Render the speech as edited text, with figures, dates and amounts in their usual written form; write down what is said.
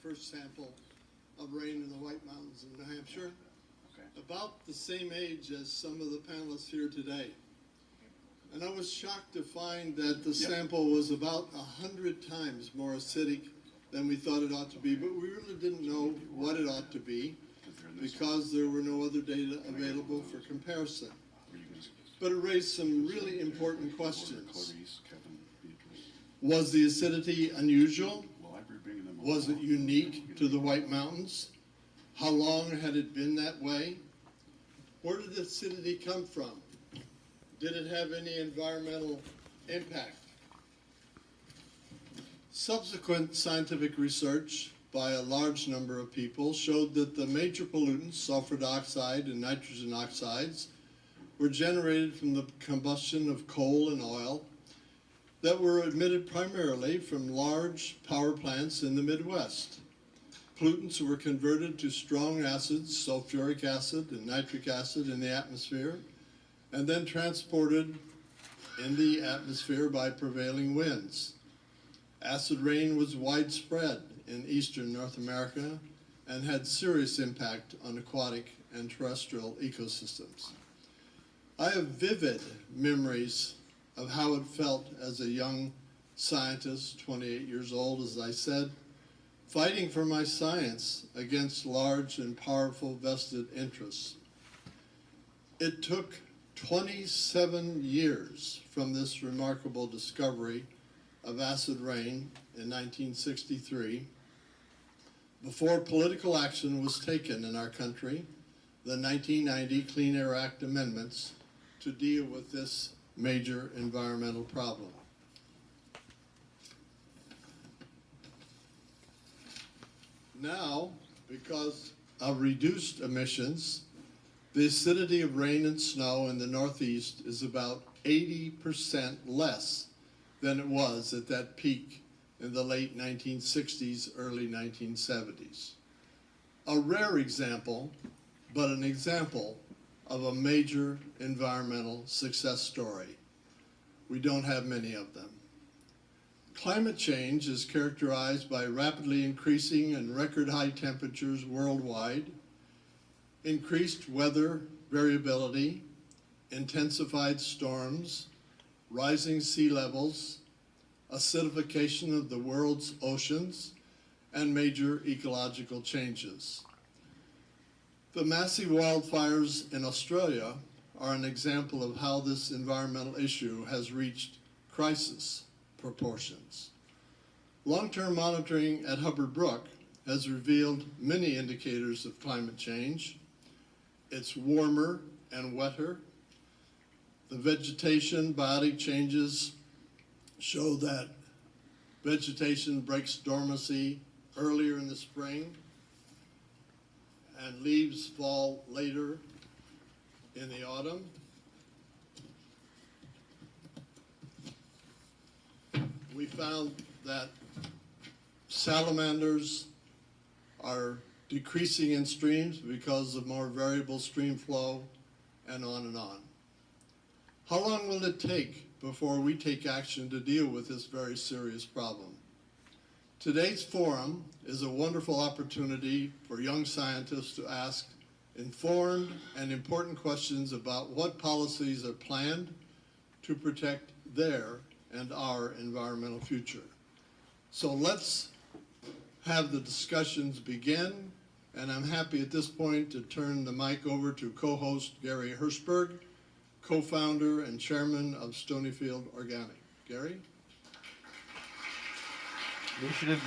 first sample of rain in the White Mountains in New Hampshire, Okay. about the same age as some of the panelists here today. And I was shocked to find that the sample was about 100 times more acidic than we thought it ought to be, but we really didn't know what it ought to be because there were no other data available for comparison. But it raised some really important questions. Was the acidity unusual? Was it unique to the White Mountains? How long had it been that way? Where did the acidity come from? Did it have any environmental impact? Subsequent scientific research by a large number of people showed that the major pollutants, sulfur dioxide and nitrogen oxides, were generated from the combustion of coal and oil that were emitted primarily from large power plants in the Midwest. Pollutants were converted to strong acids, sulfuric acid and nitric acid in the atmosphere, and then transported in the atmosphere by prevailing winds. Acid rain was widespread in eastern North America and had serious impact on aquatic and terrestrial ecosystems. I have vivid memories of how it felt as a young scientist, 28 years old, as I said, fighting for my science against large and powerful vested interests. It took 27 years from this remarkable discovery of acid rain in 1963 before political action was taken in our country, the 1990 Clean Air Act amendments, to deal with this major environmental problem. Now, because of reduced emissions, the acidity of rain and snow in the Northeast is about 80% less than it was at that peak in the late 1960s, early 1970s. A rare example, but an example of a major environmental success story. We don't have many of them. Climate change is characterized by rapidly increasing and record high temperatures worldwide, increased weather variability, intensified storms, rising sea levels, acidification of the world's oceans, and major ecological changes. The massive wildfires in Australia are an example of how this environmental issue has reached crisis proportions. Long-term monitoring at Hubbard Brook has revealed many indicators of climate change. It's warmer and wetter. The vegetation biotic changes show that vegetation breaks dormancy earlier in the spring and leaves fall later in the autumn. We found that salamanders are decreasing in streams because of more variable stream flow, and on and on. How long will it take before we take action to deal with this very serious problem? Today's forum is a wonderful opportunity for young scientists to ask informed and important questions about what policies are planned to protect their and our environmental future. So let's have the discussions begin, and I'm happy at this point to turn the mic over to co-host Gary Hirshberg, co-founder and chairman of Stonyfield Organic. Gary? We should have